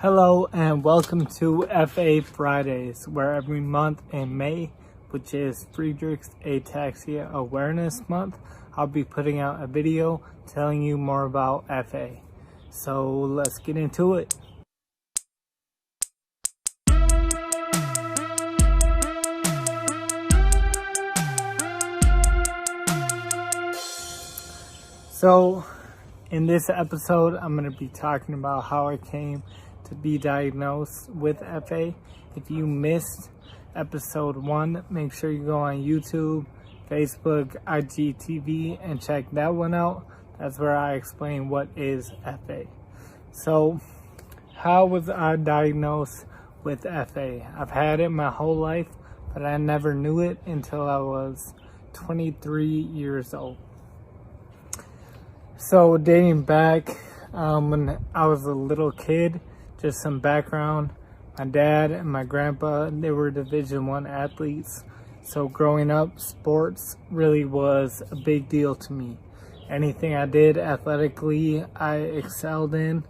Hello and welcome to FAridays, where every month in May, which is Friedreich's Ataxia Awareness Month, I'll be putting out a video telling you more about FA. So let's get into it. So in this episode, I'm going to be talking about how I came to be diagnosed with FA. If you missed episode 1, make sure you go on YouTube, Facebook, IGTV, and check that one out. That's where I explain what is FA. So, how was I diagnosed with FA? I've had it my whole life, but I never knew it until I was 23 years old. So, dating back when I was a little kid, just some background. My dad and my grandpa, they were Division I athletes. So growing up, sports really was a big deal to me. Anything I did athletically, I excelled in.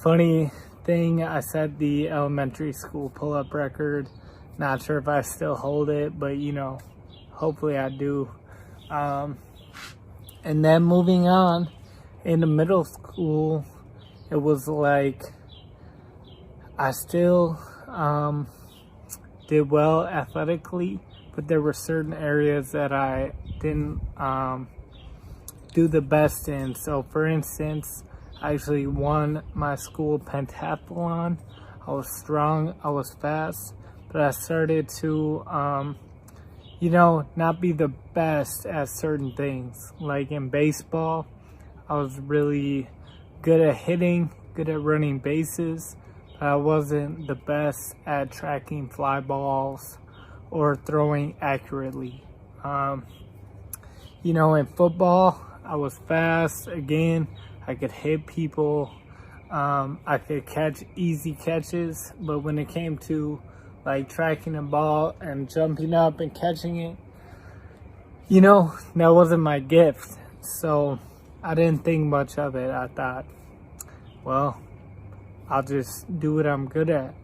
Funny thing, I set the elementary school pull-up record. Not sure if I still hold it, but you know, hopefully I do. And then moving on, into middle school, it was like, I still did well athletically, but there were certain areas that I didn't do the best in. So for instance, I actually won my school pentathlon. I was strong, I was fast, but I started to, not be the best at certain things. Like in baseball, I was really good at hitting, good at running bases. I wasn't the best at tracking fly balls or throwing accurately. In football, I was fast. Again, I could hit people. I could catch easy catches, but when it came to like tracking a ball and jumping up and catching it, that wasn't my gift. So I didn't think much of it. I thought, well, I'll just do what I'm good at.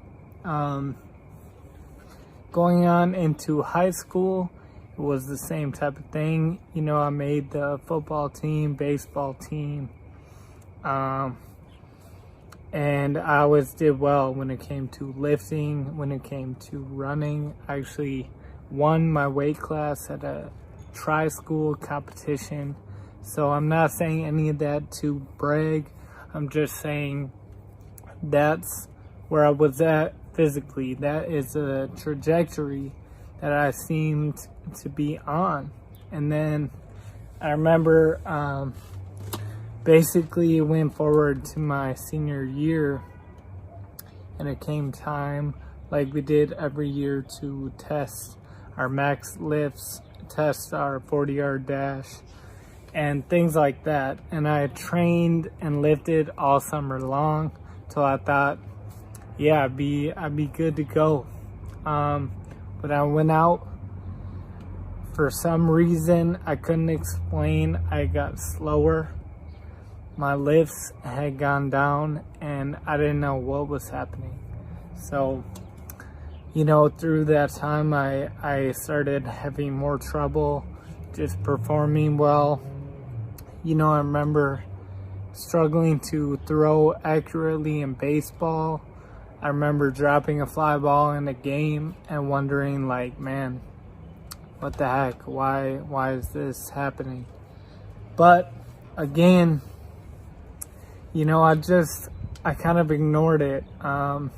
Going on into high school, it was the same type of thing. I made the football team, baseball team, and I always did well when it came to lifting, when it came to running. I actually won my weight class at a tri-school competition. So I'm not saying any of that to brag. I'm just saying that's where I was at physically. That is a trajectory that I seemed to be on. And then I remember basically it went forward to my senior year, and it came time, like we did every year, to test our max lifts, test our 40-yard dash, and things like that. And I trained and lifted all summer long. So I thought, yeah, I'd be good to go. But I went out. For some reason I couldn't explain, I got slower. My lifts had gone down and I didn't know what was happening. So, through that time I started having more trouble just performing well. I remember struggling to throw accurately in baseball. I remember dropping a fly ball in a game and wondering, like, man, what the heck? Why is this happening? But again, I kind of ignored it. I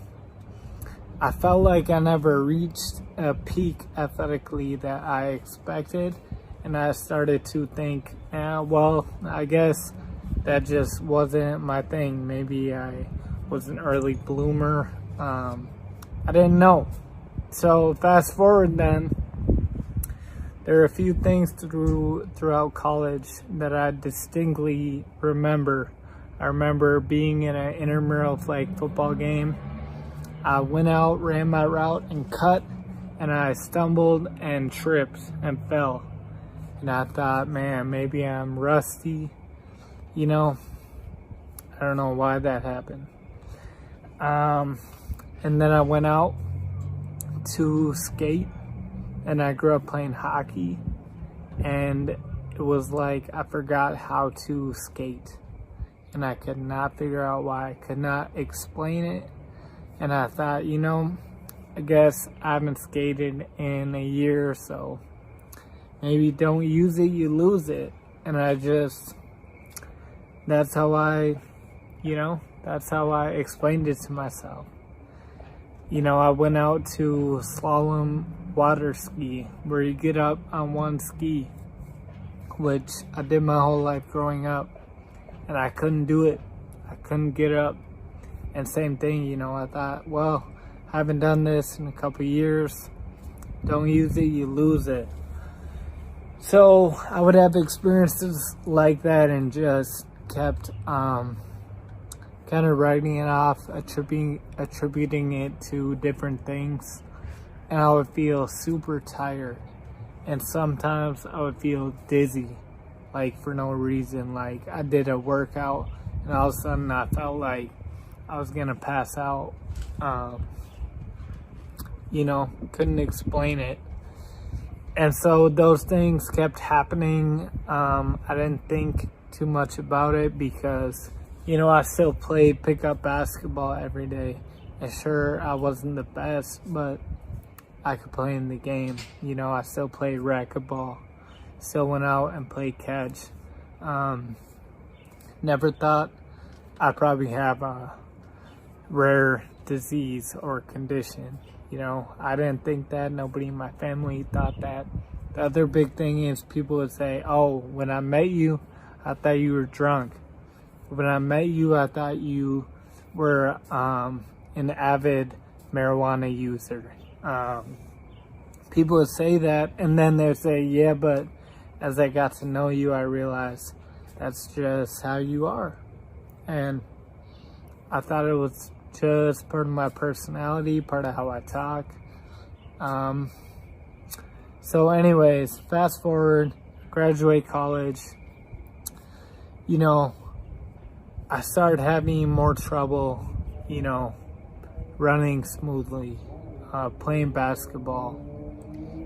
felt like I never reached a peak athletically that I expected, and I started to think, well, I guess that just wasn't my thing. Maybe I was an early bloomer. I didn't know. So fast forward then, there are a few things throughout college that I distinctly remember. I remember being in an intramural flag football game. I went out, ran my route and cut, and I stumbled and tripped and fell. And I thought, man, maybe I'm rusty. I don't know why that happened. And then I went out to skate, and I grew up playing hockey, and it was like I forgot how to skate, and I could not figure out why. I could not explain it, and I thought, you know, I guess I haven't skated in a year or so. Maybe don't use it, you lose it. And that's how I explained it to myself. You know, I went out to slalom water ski, where you get up on one ski, which I did my whole life growing up, and I couldn't do it. I couldn't get up. And same thing, you know, I thought, well, I haven't done this in a couple years. Don't use it, you lose it. So I would have experiences like that and just kept kind of writing it off, attributing it to different things, and I would feel super tired, and sometimes I would feel dizzy, like for no reason. Like I did a workout and all of a sudden I felt like I was gonna pass out. You know, couldn't explain it. And so those things kept happening. I didn't think too much about it because, you know, I still played pickup basketball every day. And sure, I wasn't the best, but I could play in the game. You know, I still played racquetball. Still went out and played catch. Never thought I'd probably have a rare disease or condition. You know, I didn't think that. Nobody in my family thought that. The other big thing is people would say, oh, when I met you, I thought you were drunk. When I met you, I thought you were an avid marijuana user. People would say that, and then they'd say, yeah, but as I got to know you, I realized that's just how you are. And I thought it was just part of my personality, part of how I talk. So anyways, fast forward, graduate college. You know, I started having more trouble, you know, running smoothly, playing basketball.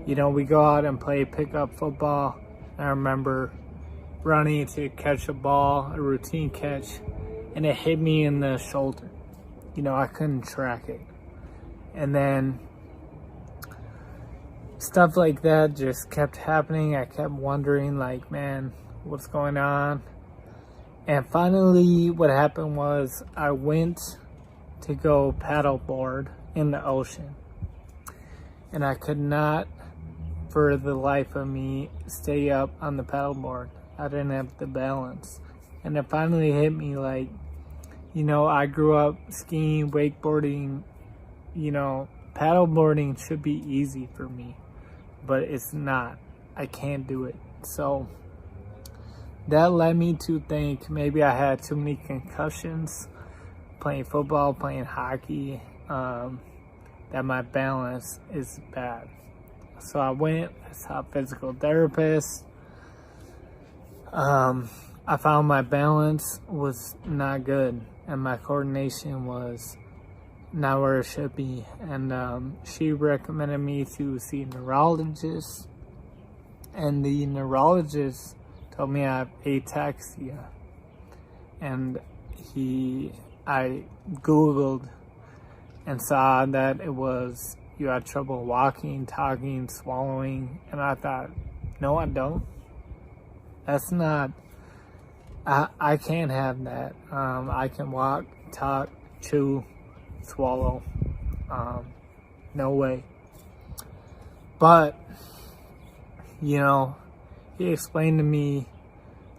You know, we go out and play pickup football. I remember running to catch a ball, a routine catch, and it hit me in the shoulder. You know, I couldn't track it. And then stuff like that just kept happening. I kept wondering, like, man, what's going on? And finally, what happened was I went to go paddleboard in the ocean. And I could not, for the life of me, stay up on the paddleboard. I didn't have the balance. And it finally hit me, like, you know, I grew up skiing, wakeboarding. You know, paddleboarding should be easy for me, but it's not. I can't do it. So that led me to think maybe I had too many concussions playing football, playing hockey, that my balance is bad. So I went, I saw a physical therapist. I found my balance was not good and my coordination was not where it should be. And she recommended me to see a neurologist. And the neurologist told me I have ataxia. And I Googled and saw that it was you had trouble walking, talking, swallowing. And I thought, no, I don't. That's not, I can't have that. I can walk, talk, chew, swallow. No way. But, you know, he explained to me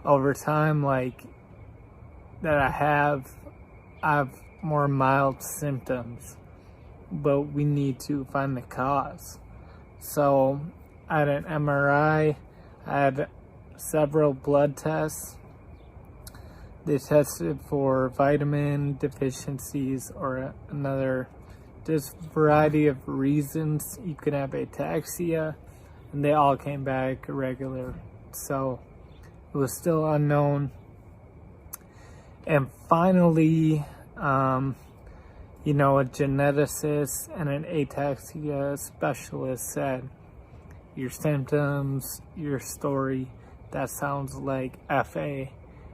over time, like, that I have more mild symptoms, but we need to find the cause. So I had an MRI, I had several blood tests. They tested for vitamin deficiencies or another, just variety of reasons you could have ataxia, and they all came back irregular. So it was still unknown. And finally, you know, a geneticist and an ataxia specialist said, your symptoms, your story, that sounds like FA,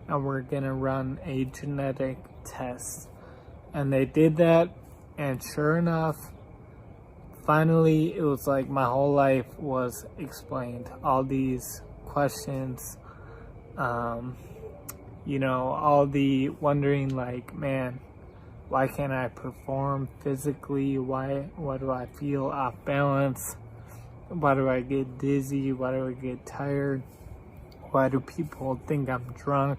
and we're gonna run a genetic test. And they did that, and sure enough, finally, it was like my whole life was explained. All these questions, you know, all the wondering like, man, why can't I perform physically? Why do I feel off balance? Why do I get dizzy? Why do I get tired? Why do people think I'm drunk?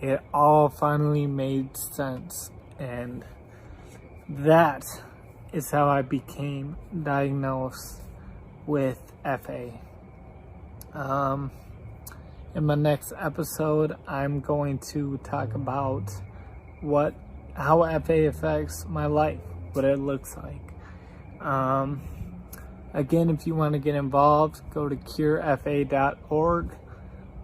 It all finally made sense, and that is how I became diagnosed with FA. In my next episode, I'm going to talk about how FA affects my life, what it looks like. Again, if you want to get involved, go to curefa.org.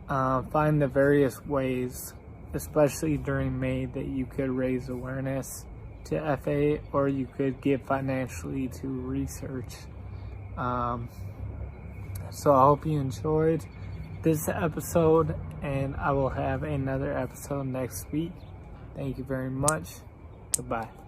Find the various ways, especially during May, that you could raise awareness to FA, or you could give financially to research. So I hope you enjoyed this episode, and I will have another episode next week. Thank you very much. Goodbye.